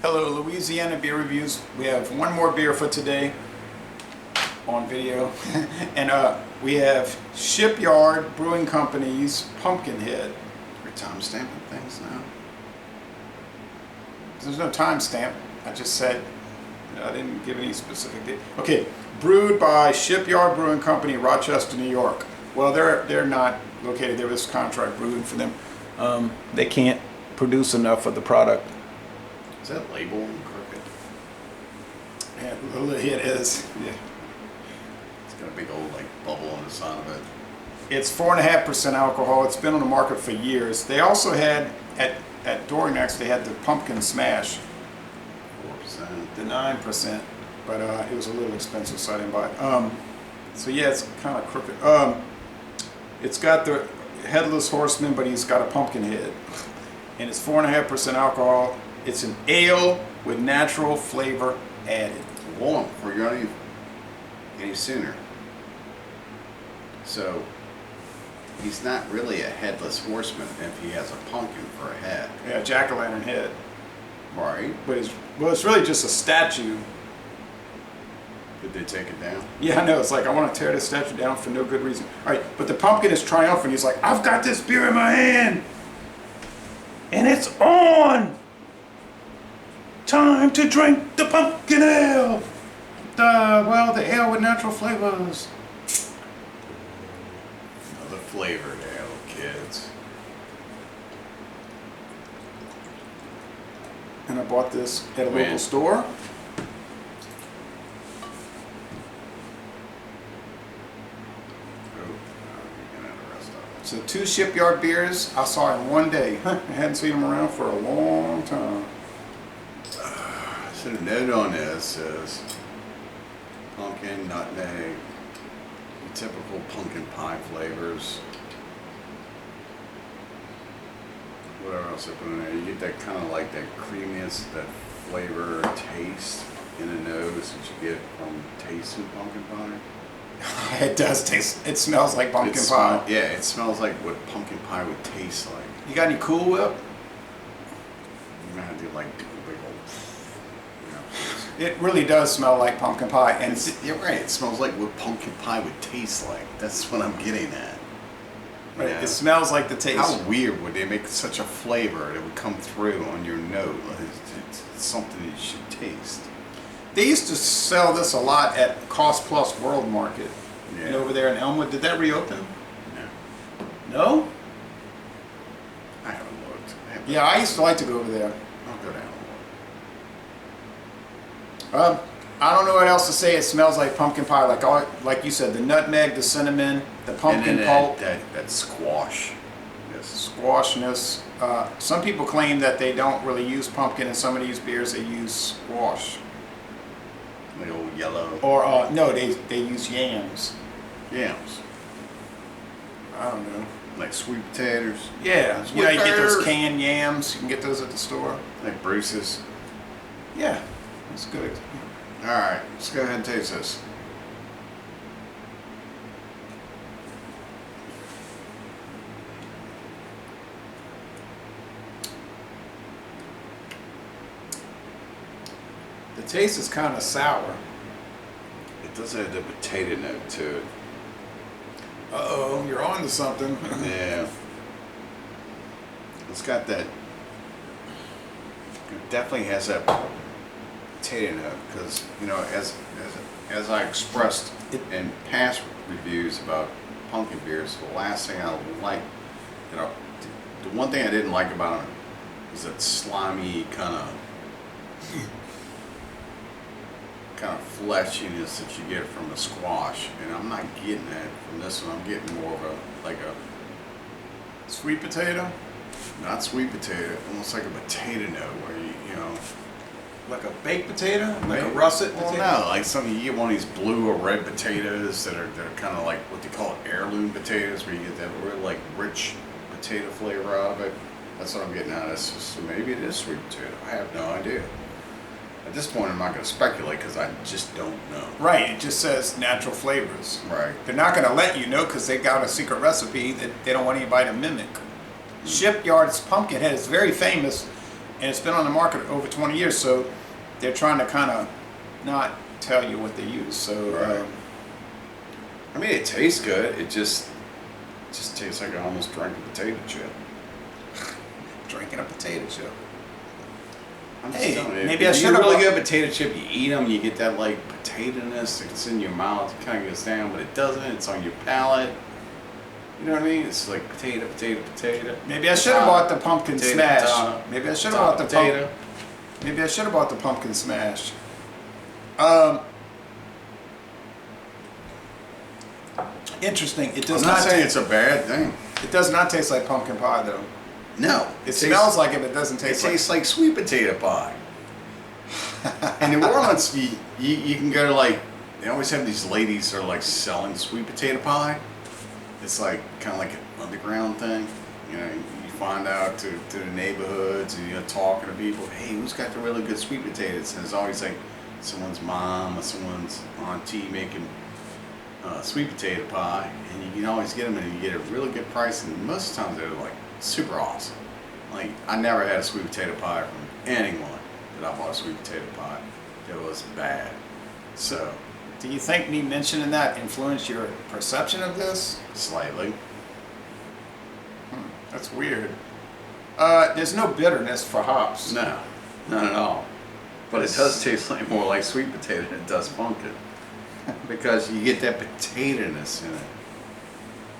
Hello, Louisiana Beer Reviews. We have one more beer for today on video. And we have Shipyard Brewing Company's Pumpkinhead. We're time stamping things now. There's no timestamp. I just said, I didn't give any specific date. Okay, brewed by Shipyard Brewing Company, Rochester, New York. Well, they're not located there. This contract brewing for them. They can't produce enough of the product. Is that label crooked? Yeah, it is. Yeah. It's got a big old bubble on the side of it. It's 4.5% alcohol. It's been on the market for years. They also had at Dorinex, they had the Pumpkin Smash. 4%. The 9%, but it was a little expensive, so I didn't buy it. So yeah, it's kind of crooked. It's got the headless horseman, but he's got a pumpkin head, and it's 4.5% alcohol. It's an ale with natural flavor added. Hold on, before you go any sooner. So, he's not really a headless horseman if he has a pumpkin for a head. Yeah, jack-o'-lantern head. Right. But it's really just a statue. Did they take it down? Yeah, I know. It's like, I want to tear this statue down for no good reason. All right, but the pumpkin is triumphant. He's like, I've got this beer in my hand, and it's on. Time to drink the pumpkin ale. The ale with natural flavors. Another flavored ale, kids. And I bought this at a local store. So 2 Shipyard beers I saw in one day. I hadn't seen them around for a long time. So the note on this says pumpkin, nutmeg, the typical pumpkin pie flavors. Whatever else I put in there, you get that kind of like that creaminess, that flavor, taste in the nose that you get from tasting pumpkin pie. It does taste, it smells like pumpkin pie. Yeah, it smells like what pumpkin pie would taste like. You got any Cool Whip? You know how to do like a big old, It really does smell like pumpkin pie. And you're right, it smells like what pumpkin pie would taste like. That's what I'm getting at. right, it smells like the taste. How weird would they make such a flavor that would come through on your nose? It's something you should taste. They used to sell this a lot at Cost Plus World Market. Yeah. And over there in Elmwood. Did that reopen? No. No? I haven't looked. Yeah, I used to like to go over there. I'll go down and look. I don't know what else to say. It smells like pumpkin pie, like you said, the nutmeg, the cinnamon, the pumpkin pulp, that squash. Yes. squashness. Some people claim that they don't really use pumpkin in some of these beers. They use squash. The old yellow. Or no, they use yams. Yams. I don't know. Like sweet potatoes. Yeah, you know, you get those canned yams. You can get those at the store. Like Bruce's. Yeah, it's good. Alright, let's go ahead and taste this. The taste is kind of sour. It does have the potato note to it. Uh-oh, you're on to something. Yeah. It's got that. It definitely has that potato note because, you know, as I expressed in past reviews about pumpkin beers, the last thing I like, you know, the one thing I didn't like about them is that slimy kind of fleshiness that you get from the squash, and I'm not getting that from this one. I'm getting more of a Sweet potato? not sweet potato, almost like a potato note where you know, Like a baked potato? Like a russet potato? Well, no, like you get one of these blue or red potatoes that are kind of like what they call heirloom potatoes, where you get that real like rich potato flavor out of it. That's what I'm getting out of this. So maybe it is sweet potato. I have no idea. At this point, I'm not going to speculate because I just don't know. Right, it just says natural flavors. Right. They're not going to let you know because they got a secret recipe that they don't want anybody to mimic. Shipyard's Pumpkinhead is very famous and it's been on the market over 20 years. So they're trying to kind of not tell you what they use. So Right. I mean, it tastes good. It just tastes like I almost drank a potato chip. drinking a potato chip. I'm just Hey, telling you, maybe if I you should've really bought- good potato chip. You eat them, you get that like potato-ness that's in your mouth. It kind of goes down, but it doesn't. It's on your palate. You know what I mean? It's like potato, potato, potato. Maybe I should have bought the pumpkin Potato, smash. potato, Maybe I should have bought the potato. Maybe I should have bought the pumpkin smash. Interesting. It does I'm not not. saying it's a bad thing. It does not taste like pumpkin pie though. No, It smells like it, but it doesn't It taste like. tastes like sweet potato pie. In New Orleans, you can go to like, they always have these ladies that are like selling sweet potato pie. It's like kind of like an underground thing. You know, you find out to the neighborhoods and you're talking to people. Hey, who's got the really good sweet potatoes? And it's always like someone's mom or someone's auntie making sweet potato pie, and you can always get them and you get a really good price. And most of the times they're like super awesome. Like I never had a sweet potato pie from anyone that I bought a sweet potato pie that was bad. So Do you think me mentioning that influenced your perception of this? slightly. That's weird. There's no bitterness for hops. No, not at all. But it does taste like more like sweet potato than it does pumpkin. Because you get that potato-ness in it.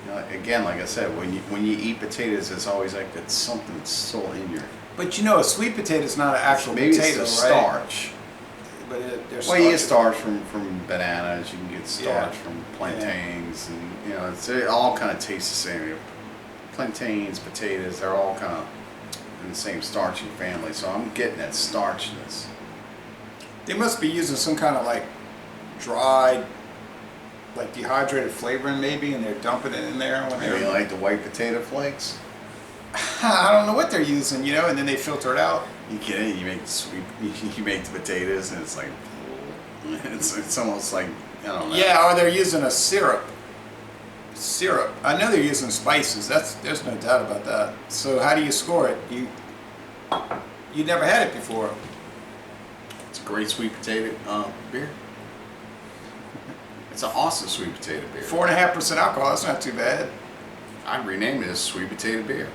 You know, again, like I said, when you eat potatoes, it's always like that something still in your. But you know, a sweet potato is not an actual Maybe potato, it's the right? starch. But there's Well, you get starch from bananas. You can get starch Yeah. from plantains, and you know, it all kind of tastes the same. Plantains, potatoes, they're all kind of in the same starchy family. So I'm getting that starchiness. They must be using some kind of like dried, like dehydrated flavoring maybe, and they're dumping it in there when Maybe they're. like the white potato flakes. I don't know what they're using, you know, and then they filter it out. You get it. You make the sweet. You make the potatoes, and it's like it's almost like I don't know. Yeah, or they're using a syrup. Syrup. I know they're using spices. There's no doubt about that. So how do you score it? You never had it before. It's a great sweet potato beer. It's an awesome sweet potato beer. 4.5% alcohol. That's not too bad. I'd rename it as sweet potato beer.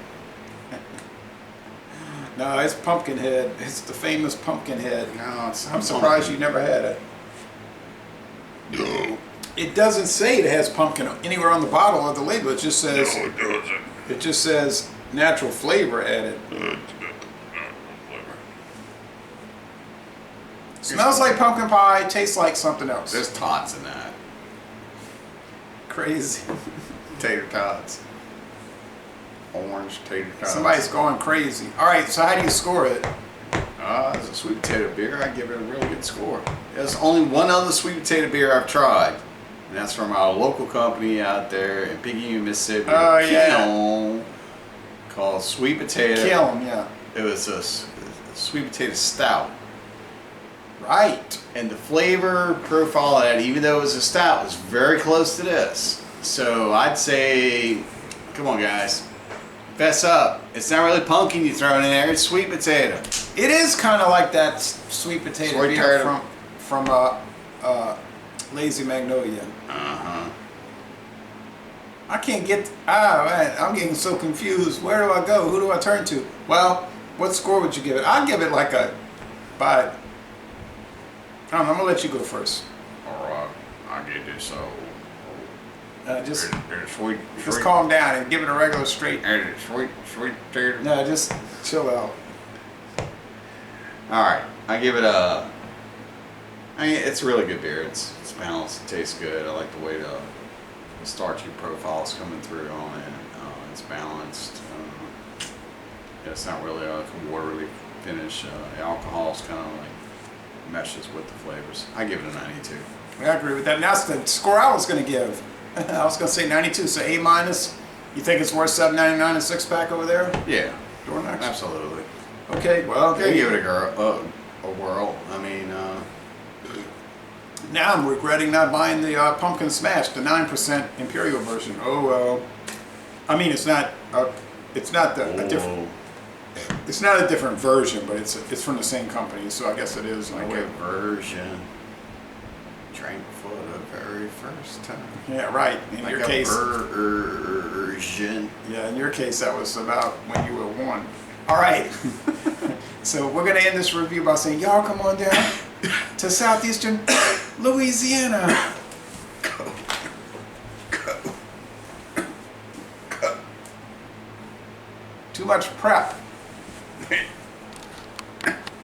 No, it's Pumpkinhead. It's the famous Pumpkinhead. No, it's. I'm surprised you never had it. No. It doesn't say it has pumpkin anywhere on the bottle or the label. It just says No, it doesn't. it just says natural flavor added. Smells like pumpkin pie. Tastes like something else. There's tots in that. Crazy. Tater tots. Orange tater tots. Somebody's going crazy. All right. So how do you score it? As a sweet potato beer, I give it a really good score. There's only one other sweet potato beer I've tried, and that's from our local company out there in Piggy, Mississippi. Oh, yeah. Kiln, called Sweet Potato. Kiln, yeah. It was a sweet potato stout. Right. And the flavor profile of that, even though it was a stout, was very close to this. So I'd say, come on guys, fess up. It's not really pumpkin you're throwing in there, it's sweet potato. It is kind of like that sweet potato Sweet beer potato. from Lazy Magnolia. Uh-huh. I can't get. Man, I'm getting so confused. Where do I go? Who do I turn to? Well, what score would you give it? I'd give it like a. By. I don't know, I'm gonna let you go first. All right, I'll get this. Just Sweet. calm down and give it a regular straight. Sweet potato. No, just chill out. All right, I give it a. I mean, it's a really good beer. It's balanced. It tastes good. I like the way the starchy profile is coming through on it. It's balanced. It's not really like a watery finish. The alcohol's kind of like meshes with the flavors. I give it a 92. I agree with that. And that's the score I was gonna give. I was gonna say 92, so A minus. You think it's worth $7.99 a six pack over there? Yeah, Door next. absolutely. Okay, well, Okay, give it a whirl. I mean, now I'm regretting not buying the pumpkin smash, the 9% imperial version. Oh well. I mean, it's not. It's not a different. It's not a different version, but it's from the same company, so I guess it is in a Like way. a version. Drank for the very first time. Yeah, right. In Like your a case, version. yeah, in your case, that was about when you were 1. All right. So we're gonna end this review by saying, y'all come on down to southeastern Louisiana. Too much prep.